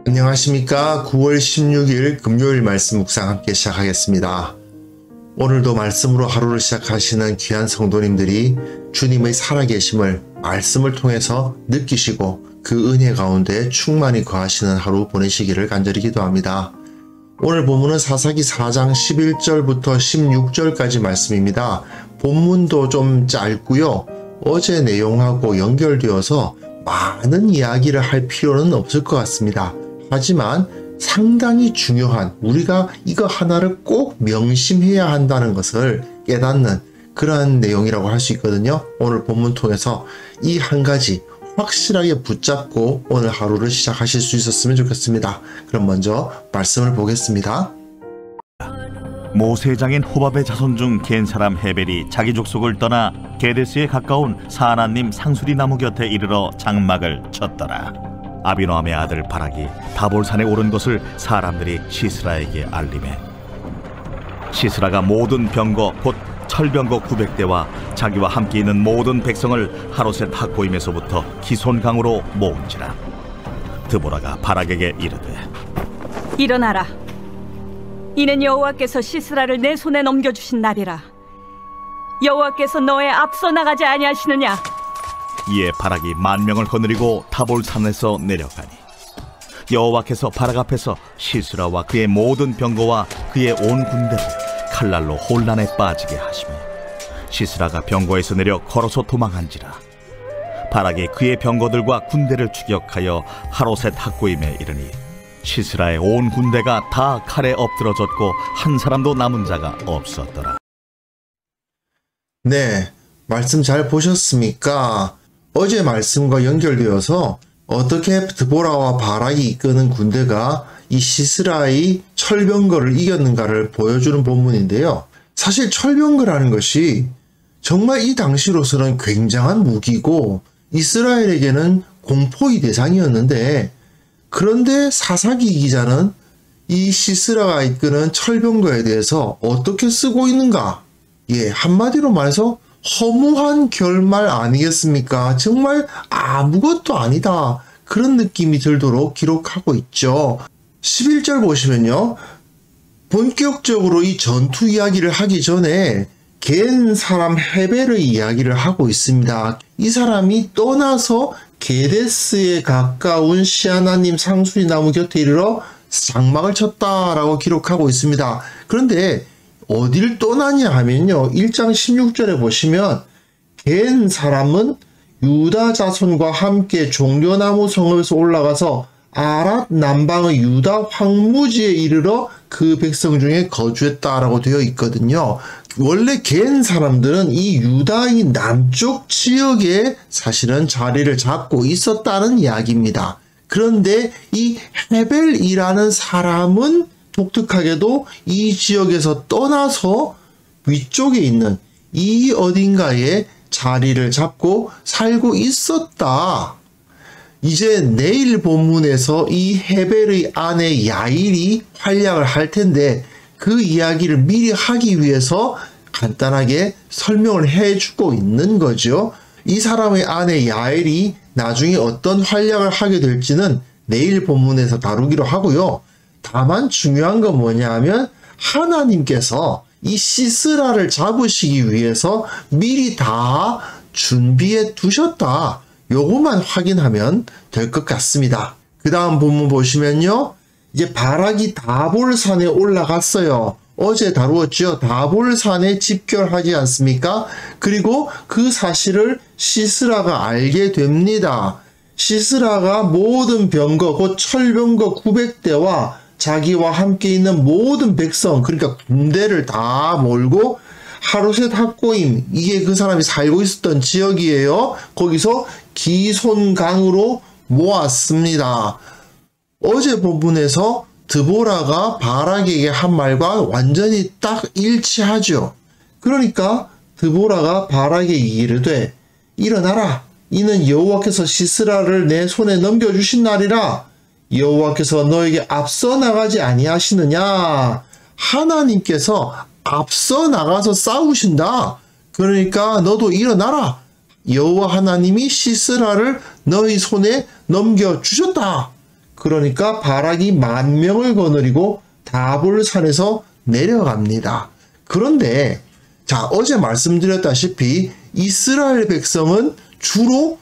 안녕하십니까. 9월 16일 금요일 말씀 묵상 함께 시작하겠습니다. 오늘도 말씀으로 하루를 시작하시는 귀한 성도님들이 주님의 살아계심을 말씀을 통해서 느끼시고 그 은혜 가운데 충만히 거하시는 하루 보내시기를 간절히 기도합니다. 오늘 본문은 사사기 4장 11절부터 16절까지 말씀입니다. 본문도 좀 짧고요. 어제 내용하고 연결되어서 많은 이야기를 할 필요는 없을 것 같습니다. 하지만 상당히 중요한, 우리가 이거 하나를 꼭 명심해야 한다는 것을 깨닫는 그러한 내용이라고 할 수 있거든요. 오늘 본문 통해서 이 한 가지 확실하게 붙잡고 오늘 하루를 시작하실 수 있었으면 좋겠습니다. 그럼 먼저 말씀을 보겠습니다. 모세의 장인 호밥의 자손 중 겐 사람 헤벨이 자기 족속을 떠나 게데스에 가까운 사하나님 상수리 나무 곁에 이르러 장막을 쳤더라. 아비노함의 아들 바락이 다볼산에 오른 것을 사람들이 시스라에게 알리매 시스라가 모든 병거 곧 철병거 900대와 자기와 함께 있는 모든 백성을 하로셋 학고임에서부터 기손강으로 모은지라. 드보라가 바락에게 이르되 일어나라. 이는 여호와께서 시스라를 내 손에 넘겨주신 날이라. 여호와께서 너의 앞서 나가지 아니하시느냐. 이에 바락이 10,000명을 거느리고 타볼산에서 내려가니 여호와께서 바락 앞에서 시스라와 그의 모든 병거와 그의 온 군대를 칼날로 혼란에 빠지게 하시며 시스라가 병거에서 내려 걸어서 도망한지라. 바락이 그의 병거들과 군대를 추격하여 하로셋 학고임에 이르니 시스라의 온 군대가 다 칼에 엎드러졌고 한 사람도 남은 자가 없었더라. 네, 말씀 잘 보셨습니까? 어제 말씀과 연결되어서 어떻게 드보라와 바락이 이끄는 군대가 이 시스라의 철병거를 이겼는가를 보여주는 본문인데요. 사실 철병거라는 것이 정말 이 당시로서는 굉장한 무기고 이스라엘에게는 공포의 대상이었는데, 그런데 사사기 기자는 이 시스라가 이끄는 철병거에 대해서 어떻게 쓰고 있는가? 한마디로 말해서 허무한 결말 아니겠습니까? 정말 아무것도 아니다. 그런 느낌이 들도록 기록하고 있죠. 11절 보시면요. 본격적으로 이 전투 이야기를 하기 전에 겐 사람 헤벨의 이야기를 하고 있습니다. 이 사람이 떠나서 게데스에 가까운 시아나님 상수리 나무 곁에 이르러 장막을 쳤다라고 기록하고 있습니다. 그런데 어딜 떠나냐 하면요. 1장 16절에 보시면 겐 사람은 유다 자손과 함께 종려나무 성읍에서 올라가서 아랏 남방의 유다 황무지에 이르러 그 백성 중에 거주했다라고 되어 있거든요. 원래 겐 사람들은 이 유다의 남쪽 지역에 사실은 자리를 잡고 있었다는 이야기입니다. 그런데 이 헤벨이라는 사람은 독특하게도 이 지역에서 떠나서 위쪽에 있는 이 어딘가에 자리를 잡고 살고 있었다. 이제 내일 본문에서 이 헤벨의 아내 야일이 활약을 할 텐데 그 이야기를 미리 하기 위해서 간단하게 설명을 해주고 있는 거죠. 이 사람의 아내 야일이 나중에 어떤 활약을 하게 될지는 내일 본문에서 다루기로 하고요. 다만 중요한 건 뭐냐 하면 하나님께서 이 시스라를 잡으시기 위해서 미리 다 준비해 두셨다. 요것만 확인하면 될 것 같습니다. 그 다음 본문 보시면요. 이제 바락이 다볼산에 올라갔어요. 어제 다루었죠. 다볼산에 집결하지 않습니까? 그리고 그 사실을 시스라가 알게 됩니다. 시스라가 모든 병거, 곧 철병거 900대와 자기와 함께 있는 모든 백성, 그러니까 군대를 다 몰고 하로셋 학고임, 이게 그 사람이 살고 있었던 지역이에요. 거기서 기손강으로 모았습니다. 어제 본문에서 드보라가 바락에게 한 말과 완전히 딱 일치하죠. 그러니까 드보라가 바락에게 이르되 일어나라. 이는 여호와께서 시스라를 내 손에 넘겨주신 날이라. 여호와께서 너에게 앞서 나가지 아니하시느냐. 하나님께서 앞서 나가서 싸우신다. 그러니까 너도 일어나라. 여호와 하나님이 시스라를 너희 손에 넘겨주셨다. 그러니까 바락이 10,000명을 거느리고 다볼산에서 내려갑니다. 그런데 자, 어제 말씀드렸다시피 이스라엘 백성은 주로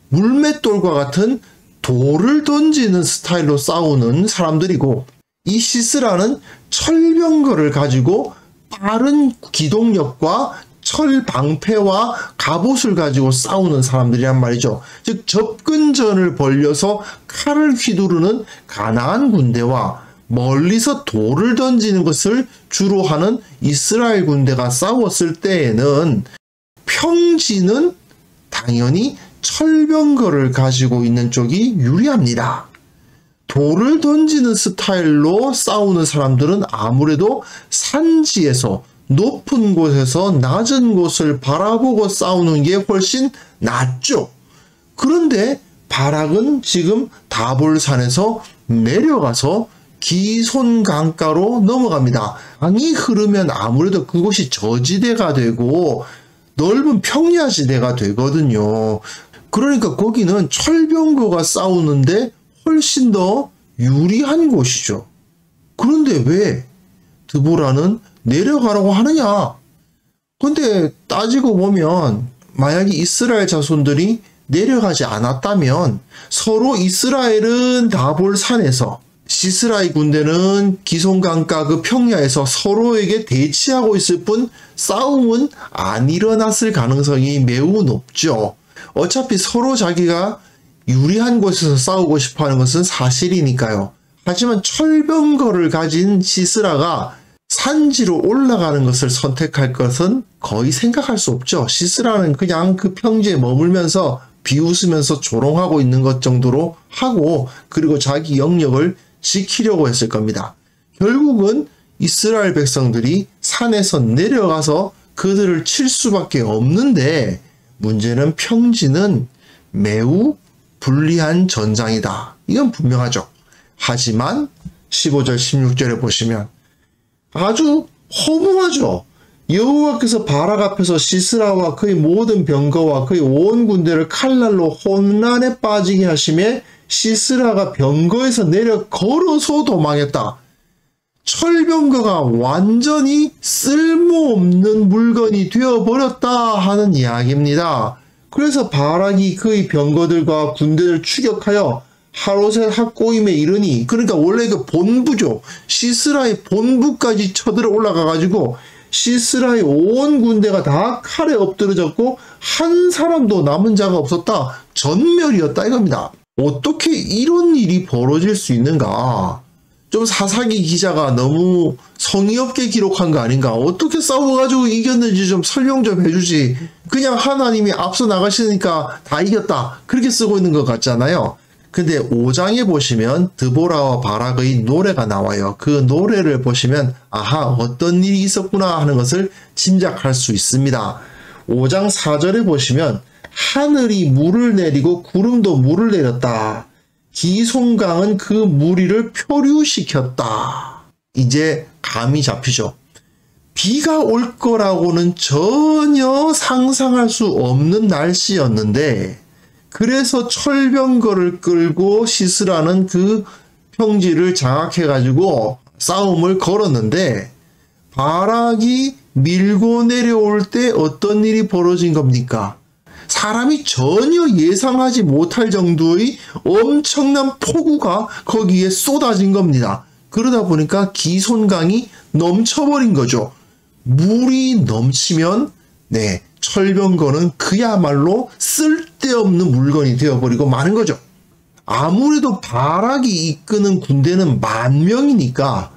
물맷돌과 같은 돌을 던지는 스타일로 싸우는 사람들이고, 이 시스라는 철병거를 가지고 빠른 기동력과 철 방패와 갑옷을 가지고 싸우는 사람들이란 말이죠. 즉 접근전을 벌려서 칼을 휘두르는 가나안 군대와 멀리서 돌을 던지는 것을 주로 하는 이스라엘 군대가 싸웠을 때에는 평지는 당연히 철병거를 가지고 있는 쪽이 유리합니다. 돌을 던지는 스타일로 싸우는 사람들은 아무래도 산지에서 높은 곳에서 낮은 곳을 바라보고 싸우는 게 훨씬 낫죠. 그런데 바락은 지금 다볼산에서 내려가서 기손 강가로 넘어갑니다. 강이 흐르면 아무래도 그곳이 저지대가 되고 넓은 평야지대가 되거든요. 그러니까 거기는 철병거가 싸우는데 훨씬 더 유리한 곳이죠. 그런데 왜 드보라는 내려가라고 하느냐? 근데 따지고 보면 만약에 이스라엘 자손들이 내려가지 않았다면 서로 이스라엘은 다볼산에서 시스라의 군대는 기손강가 그 평야에서 서로에게 대치하고 있을 뿐 싸움은 안 일어났을 가능성이 매우 높죠. 어차피 서로 자기가 유리한 곳에서 싸우고 싶어하는 것은 사실이니까요. 하지만 철병거를 가진 시스라가 산지로 올라가는 것을 선택할 것은 거의 생각할 수 없죠. 시스라는 그냥 그 평지에 머물면서 비웃으면서 조롱하고 있는 것 정도로 하고, 그리고 자기 영역을 지키려고 했을 겁니다. 결국은 이스라엘 백성들이 산에서 내려가서 그들을 칠 수밖에 없는데, 문제는 평지는 매우 불리한 전장이다. 이건 분명하죠. 하지만 15절 16절에 보시면 아주 허무하죠. 여호와께서 바락 앞에서 시스라와 그의 모든 병거와 그의 온 군대를 칼날로 혼란에 빠지게 하심에 시스라가 병거에서 내려 걸어서 도망했다. 철병거가 완전히 쓸모없는 물건이 되어버렸다 하는 이야기입니다. 그래서 바락이 그의 병거들과 군대를 추격하여 하로셋 합고임에 이르니, 그러니까 원래 그 본부죠. 시스라의 본부까지 쳐들어 올라가가지고 시스라의 온 군대가 다 칼에 엎드러졌고 한 사람도 남은 자가 없었다. 전멸이었다 이겁니다. 어떻게 이런 일이 벌어질 수 있는가? 좀 사사기 기자가 너무 성의 없게 기록한 거 아닌가? 어떻게 싸워가지고 이겼는지 좀 설명 좀 해주지. 그냥 하나님이 앞서 나가시니까 다 이겼다. 그렇게 쓰고 있는 것 같잖아요. 근데 5장에 보시면 드보라와 바락의 노래가 나와요. 그 노래를 보시면 아하, 어떤 일이 있었구나 하는 것을 짐작할 수 있습니다. 5장 4절에 보시면 하늘이 물을 내리고 구름도 물을 내렸다. 기손강은 그 무리를 표류시켰다. 이제 감이 잡히죠. 비가 올 거라고는 전혀 상상할 수 없는 날씨였는데, 그래서 철병거를 끌고 시스라는 그 평지를 장악해가지고 싸움을 걸었는데, 바락이 밀고 내려올 때 어떤 일이 벌어진 겁니까? 사람이 전혀 예상하지 못할 정도의 엄청난 폭우가 거기에 쏟아진 겁니다. 그러다 보니까 기손강이 넘쳐버린 거죠. 물이 넘치면 철병거는 그야말로 쓸데없는 물건이 되어버리고 마는 거죠. 아무래도 바락이 이끄는 군대는 10,000명이니까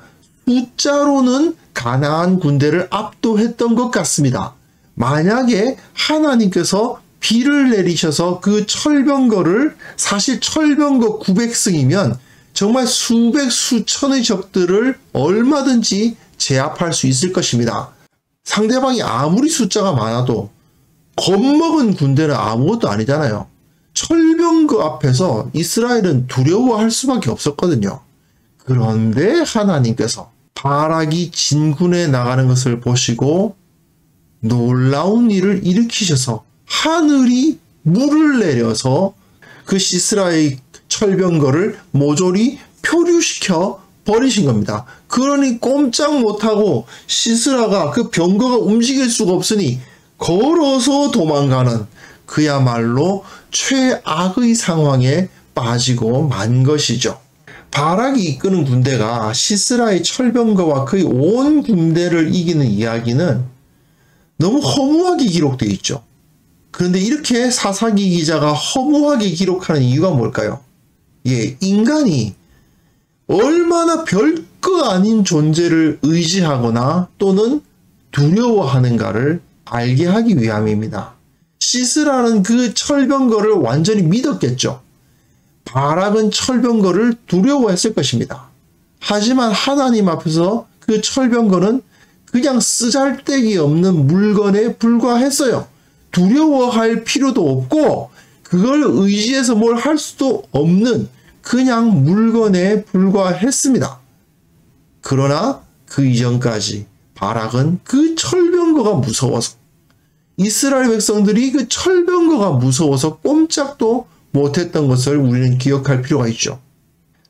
숫자로는 가나안 군대를 압도했던 것 같습니다. 만약에 하나님께서 비를 내리셔서 그 철병거를, 사실 철병거 900승이면 정말 수백 수천의 적들을 얼마든지 제압할 수 있을 것입니다. 상대방이 아무리 숫자가 많아도 겁먹은 군대는 아무것도 아니잖아요. 철병거 앞에서 이스라엘은 두려워할 수밖에 없었거든요. 그런데 하나님께서 바락이 진군에 나가는 것을 보시고 놀라운 일을 일으키셔서 하늘이 물을 내려서 그 시스라의 철병거를 모조리 표류시켜 버리신 겁니다. 그러니 꼼짝 못하고 시스라가 그 병거가 움직일 수가 없으니 걸어서 도망가는 그야말로 최악의 상황에 빠지고 만 것이죠. 바락이 이끄는 군대가 시스라의 철병거와 그의 온 군대를 이기는 이야기는 너무 허무하게 기록되어 있죠. 그런데 이렇게 사사기 기자가 허무하게 기록하는 이유가 뭘까요? 인간이 얼마나 별거 아닌 존재를 의지하거나 또는 두려워하는가를 알게 하기 위함입니다. 시스라는 그 철병거를 완전히 믿었겠죠. 바락은 철병거를 두려워했을 것입니다. 하지만 하나님 앞에서 그 철병거는 그냥 쓰잘데기 없는 물건에 불과했어요. 두려워할 필요도 없고 그걸 의지해서 뭘 할 수도 없는 그냥 물건에 불과했습니다. 그러나 그 이전까지 바락은 그 철병거가 무서워서 이스라엘 백성들이 그 철병거가 무서워서 꼼짝도 못했던 것을 우리는 기억할 필요가 있죠.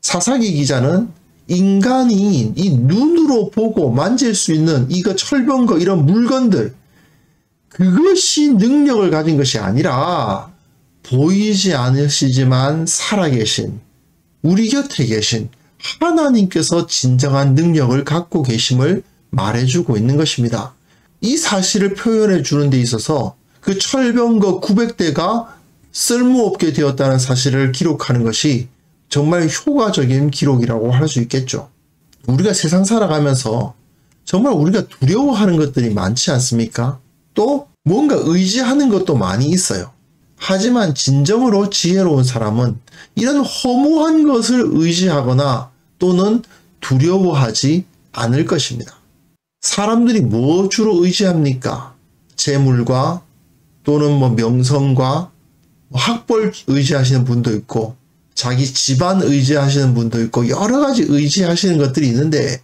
사사기 기자는 인간이 이 눈으로 보고 만질 수 있는 이거 철병거 이런 물건들 그것이 능력을 가진 것이 아니라 보이지 않으시지만 살아계신 우리 곁에 계신 하나님께서 진정한 능력을 갖고 계심을 말해주고 있는 것입니다. 이 사실을 표현해 주는 데 있어서 그 철병거 900대가 쓸모없게 되었다는 사실을 기록하는 것이 정말 효과적인 기록이라고 할 수 있겠죠. 우리가 세상 살아가면서 정말 우리가 두려워하는 것들이 많지 않습니까? 또 뭔가 의지하는 것도 많이 있어요. 하지만 진정으로 지혜로운 사람은 이런 허무한 것을 의지하거나 또는 두려워하지 않을 것입니다. 사람들이 뭐 주로 의지합니까? 재물과 또는 명성과 학벌 의지하시는 분도 있고 자기 집안 의지하시는 분도 있고 여러 가지 의지하시는 것들이 있는데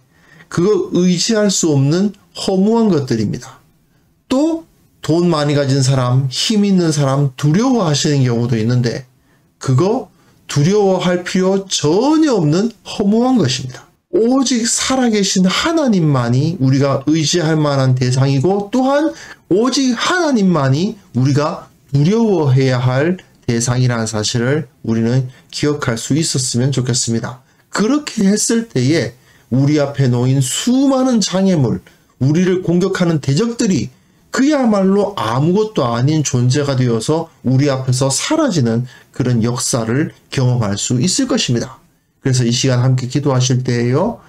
그거 의지할 수 없는 허무한 것들입니다. 또 돈 많이 가진 사람, 힘 있는 사람 두려워하시는 경우도 있는데 그거 두려워할 필요 전혀 없는 허무한 것입니다. 오직 살아계신 하나님만이 우리가 의지할 만한 대상이고 또한 오직 하나님만이 우리가 두려워해야 할 대상이라는 사실을 우리는 기억할 수 있었으면 좋겠습니다. 그렇게 했을 때에 우리 앞에 놓인 수많은 장애물, 우리를 공격하는 대적들이 그야말로 아무것도 아닌 존재가 되어서 우리 앞에서 사라지는 그런 역사를 경험할 수 있을 것입니다. 그래서 이 시간 함께 기도하실 때에요.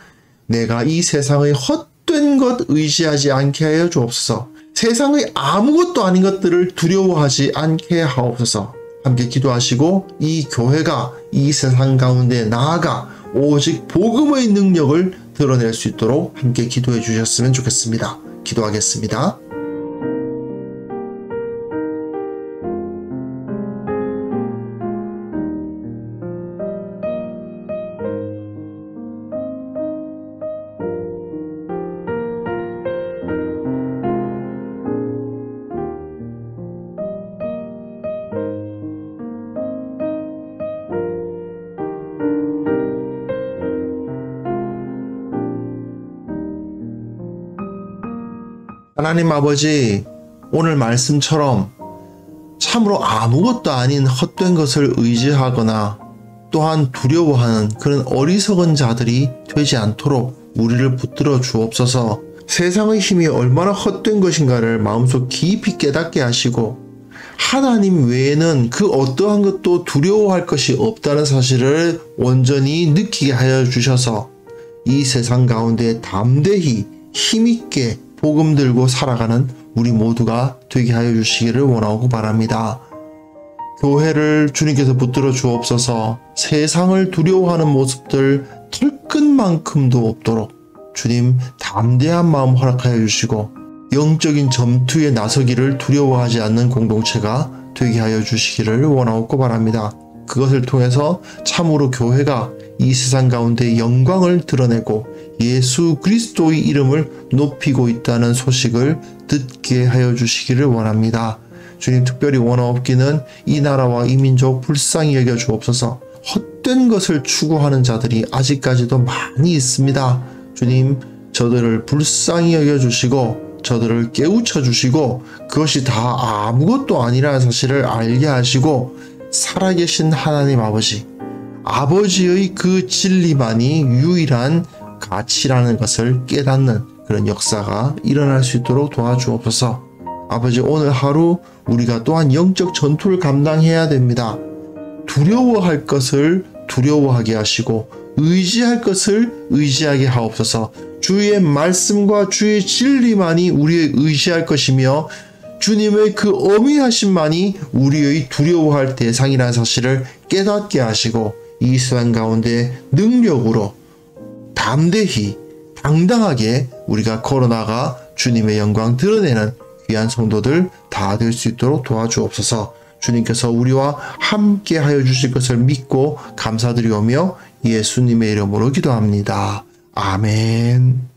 내가 이 세상의 헛된 것 의지하지 않게 하여 주옵소서. 세상의 아무것도 아닌 것들을 두려워하지 않게 하옵소서. 함께 기도하시고 이 교회가 이 세상 가운데 나아가 오직 복음의 능력을 드러낼 수 있도록 함께 기도해 주셨으면 좋겠습니다. 기도하겠습니다. 하나님 아버지, 오늘 말씀처럼 참으로 아무것도 아닌 헛된 것을 의지하거나 또한 두려워하는 그런 어리석은 자들이 되지 않도록 우리를 붙들어 주옵소서. 세상의 힘이 얼마나 헛된 것인가를 마음속 깊이 깨닫게 하시고 하나님 외에는 그 어떠한 것도 두려워할 것이 없다는 사실을 온전히 느끼게 하여 주셔서 이 세상 가운데 담대히 힘있게 복음 들고 살아가는 우리 모두가 되게 하여 주시기를 원하고 바랍니다. 교회를 주님께서 붙들어 주옵소서. 세상을 두려워하는 모습들 털끝만큼도 없도록 주님 담대한 마음 허락하여 주시고 영적인 점투에 나서기를 두려워하지 않는 공동체가 되게 하여 주시기를 원하고 바랍니다. 그것을 통해서 참으로 교회가 이 세상 가운데 영광을 드러내고 예수 그리스도의 이름을 높이고 있다는 소식을 듣게 하여 주시기를 원합니다. 주님, 특별히 원하옵기는 이 나라와 이 민족 불쌍히 여겨 주옵소서. 헛된 것을 추구하는 자들이 아직까지도 많이 있습니다. 주님, 저들을 불쌍히 여겨주시고 저들을 깨우쳐 주시고 그것이 다 아무것도 아니라는 사실을 알게 하시고 살아계신 하나님 아버지의 그 진리만이 유일한 가치라는 것을 깨닫는 그런 역사가 일어날 수 있도록 도와주옵소서. 아버지, 오늘 하루 우리가 또한 영적 전투를 감당해야 됩니다. 두려워할 것을 두려워하게 하시고 의지할 것을 의지하게 하옵소서. 주의 말씀과 주의 진리만이 우리의 의지할 것이며 주님의 그 어미하심만이 우리의 두려워할 대상이라는 사실을 깨닫게 하시고 이 세상 가운데 능력으로 담대히 당당하게 우리가 걸어나가 주님의 영광 드러내는 귀한 성도들 다 될 수 있도록 도와주옵소서. 주님께서 우리와 함께 하여 주실 것을 믿고 감사드리오며 예수님의 이름으로 기도합니다. 아멘.